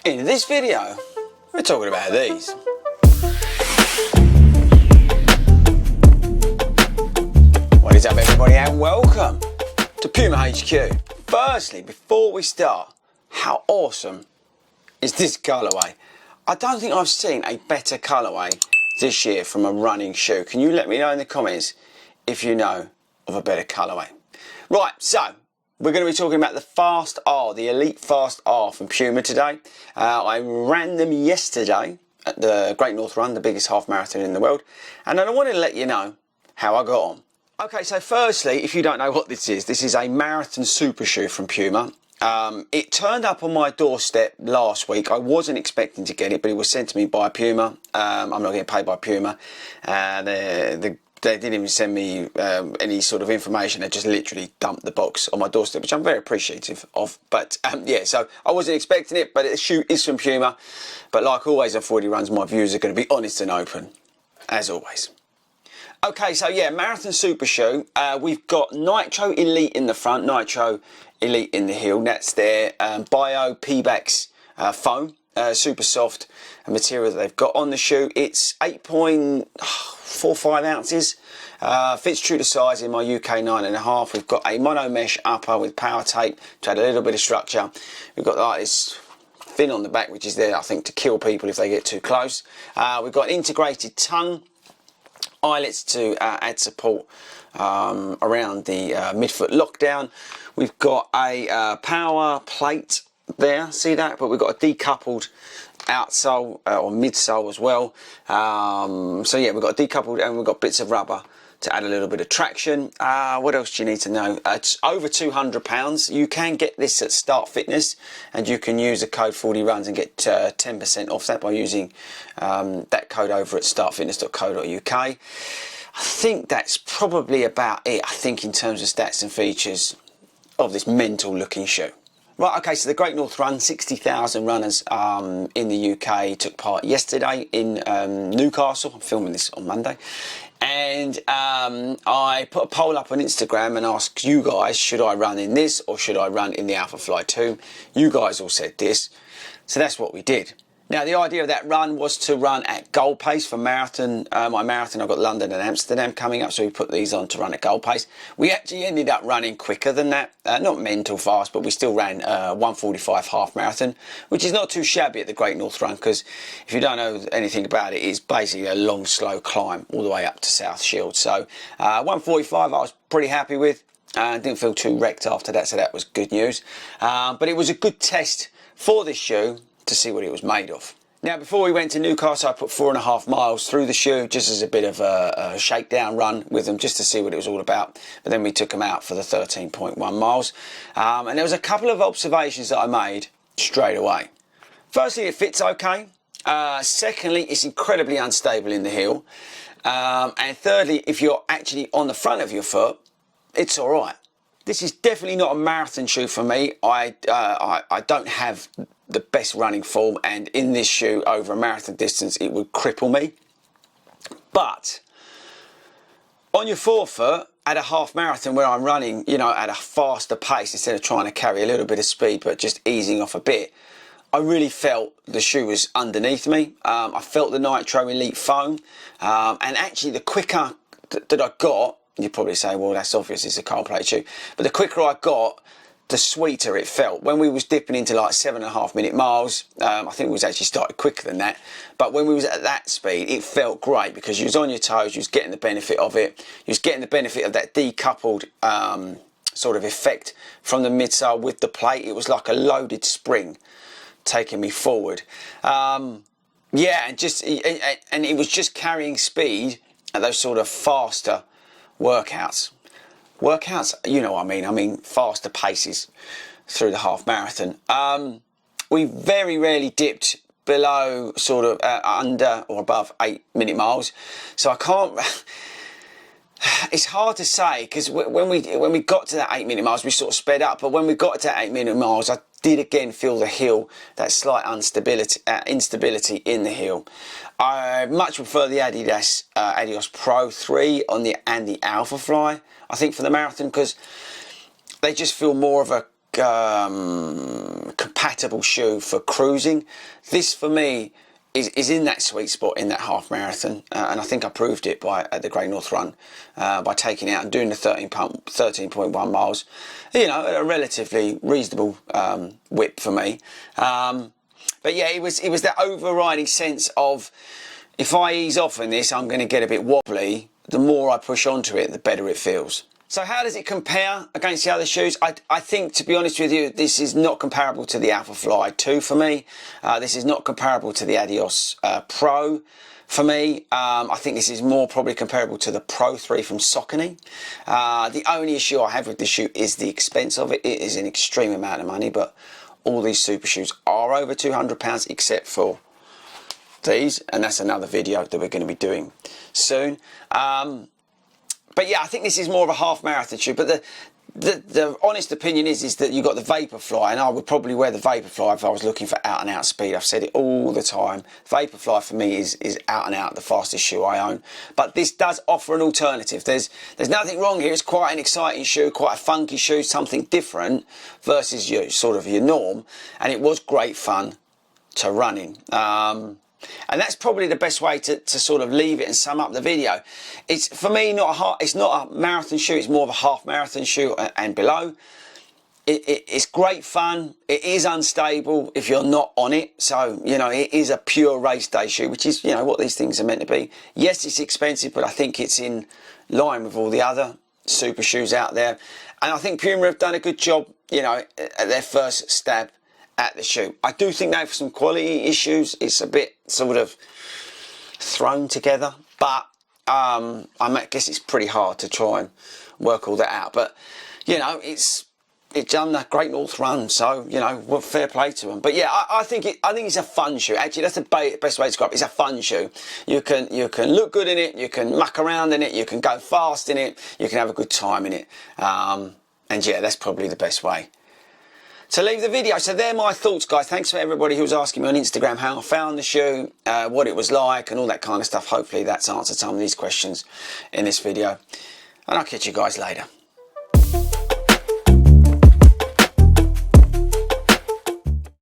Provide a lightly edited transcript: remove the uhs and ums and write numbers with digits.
In this video, we're talking about these. What is up, everybody, and welcome to Puma HQ. Firstly, before we start, how awesome is this colourway? I don't think I've seen a better colourway this year from a running shoe. Can you let me know in the comments if you know of a better colourway? Right, so we're going to be talking about the Fast-R, the Elite Fast-R from Puma today. I ran them yesterday at the Great North Run, the biggest half marathon in the world, and I wanted to let you know how I got on. Okay, so firstly, if you don't know what this is a marathon super shoe from Puma. It turned up on my doorstep last week. I wasn't expecting to get it, but it was sent to me by Puma. I'm not getting paid by Puma. They didn't even send me any sort of information. They just literally dumped the box on my doorstep, which I'm very appreciative of. But yeah, so I wasn't expecting it, but the shoe is from Puma. But like always on 40 Runs, my views are going to be honest and open, as always. Okay, so yeah, marathon super shoe. We've got Nitro Elite in the front, Nitro Elite in the heel. That's their Bio Pebax foam, super soft material that they've got on the shoe. It's 8.45 ounces. Fits true to size in my UK 9.5. We've got a mono mesh upper with power tape to add a little bit of structure. We've got like this fin on the back, which is there, I think, to kill people if they get too close. We've got an integrated tongue, eyelets to add support around the midfoot lockdown. We've got a power plate there, see that? But we've got a decoupled outsole or midsole as well. So yeah, we've got a decoupled and we've got bits of rubber to add a little bit of traction. What else do you need to know? It's over £200. You can get this at Start Fitness, and you can use the code 40 runs and get 10% off that by using that code over at startfitness.co.uk. I think that's probably about it, I think, in terms of stats and features of this mental looking shoe. Right, okay, so the Great North Run, 60,000 runners in the UK took part yesterday in Newcastle. I'm filming this on Monday. And I put a poll up on Instagram and asked you guys, should I run in this or should I run in the Alpha Fly 2? You guys all said this, so that's what we did. Now, the idea of that run was to run at goal pace for marathon. My marathon, I've got London and Amsterdam coming up, so we put these on to run at goal pace. We actually ended up running quicker than that. Not mental fast, but we still ran 1:45 half marathon, which is not too shabby at the Great North Run, because if you don't know anything about it, it's basically a long, slow climb all the way up to South Shield. So 1:45 I was pretty happy with. Didn't feel too wrecked after that, so that was good news. But it was a good test for this shoe to see what it was made of. Now, before we went to Newcastle, I put 4.5 miles through the shoe just as a bit of a shakedown run with them, just to see what it was all about. But then we took them out for the 13.1 miles. And there was a couple of observations that I made straight away. Firstly, it fits okay. Secondly, it's incredibly unstable in the heel. And thirdly, if you're actually on the front of your foot, it's all right. This is definitely not a marathon shoe for me. I don't have the best running form, and in this shoe over a marathon distance it would cripple me. But on your forefoot at a half marathon where I'm running, you know, at a faster pace instead of trying to carry a little bit of speed but just easing off a bit, I really felt the shoe was underneath me. I felt the Nitro Elite foam, and actually the quicker that I got, you'd probably say, well, that's obvious, it's a cold plate shoe, but the quicker I got, the sweeter it felt. When we was dipping into like 7.5 minute miles, I think we was actually started quicker than that, but when we was at that speed, it felt great because you was on your toes, you was getting the benefit of it, you was getting the benefit of that decoupled sort of effect from the midsole with the plate. It was like a loaded spring taking me forward. Yeah, and it was just carrying speed at those sort of faster workouts, you know what I mean faster paces through the half marathon. We very rarely dipped below sort of under or above 8 minute miles, so I can't, it's hard to say, because when we got to that 8 minute miles we sort of sped up, but when we got to that 8 minute miles I did again feel the heel, that slight instability in the heel. I much prefer the Adios Pro 3 and the Alpha Fly, I think, for the marathon, because they just feel more of a compatible shoe for cruising. This for me is in that sweet spot in that half marathon, and I think I proved it at the Great North Run by taking it out and doing the 13.1 miles, you know, at a relatively reasonable whip for me. But yeah, it was that overriding sense of, if I ease off in this, I'm going to get a bit wobbly. The more I push onto it, the better it feels. So how does it compare against the other shoes? I think, to be honest with you, this is not comparable to the Alpha Fly 2 for me. This is not comparable to the Adios Pro for me. I think this is more probably comparable to the Pro 3 from Saucony. The only issue I have with this shoe is the expense of it. It is an extreme amount of money, but all these super shoes are over £200 except for these, and that's another video that we're going to be doing soon. But yeah, I think this is more of a half marathon shoe. But the honest opinion is that you've got the Vaporfly, and I would probably wear the Vaporfly if I was looking for out and out speed. I've said it all the time. Vaporfly for me is out and out the fastest shoe I own. But this does offer an alternative. There's nothing wrong here. It's quite an exciting shoe, quite a funky shoe, something different versus sort of your norm. And it was great fun to run in. And that's probably the best way to sort of leave it and sum up the video. It's, for me, it's not a marathon shoe, it's more of a half marathon shoe and below. It's great fun. It is unstable if you're not on it. So, you know, it is a pure race day shoe, which is, you know, what these things are meant to be. Yes, it's expensive, but I think it's in line with all the other super shoes out there. And I think Puma have done a good job, you know, at their first stab at the shoe. I do think they have some quality issues. It's a bit sort of thrown together, but I guess it's pretty hard to try and work all that out. But you know, it's done the Great North Run, so you know, well, fair play to them. But yeah, I think it's a fun shoe. Actually, that's the best way to describe it. It's a fun shoe. You can look good in it. You can muck around in it. You can go fast in it. You can have a good time in it. And yeah, that's probably the best way to leave the video. So they're my thoughts, guys. Thanks for everybody who was asking me on Instagram how I found the shoe, what it was like and all that kind of stuff. Hopefully that's answered some of these questions in this video, and I'll catch you guys later.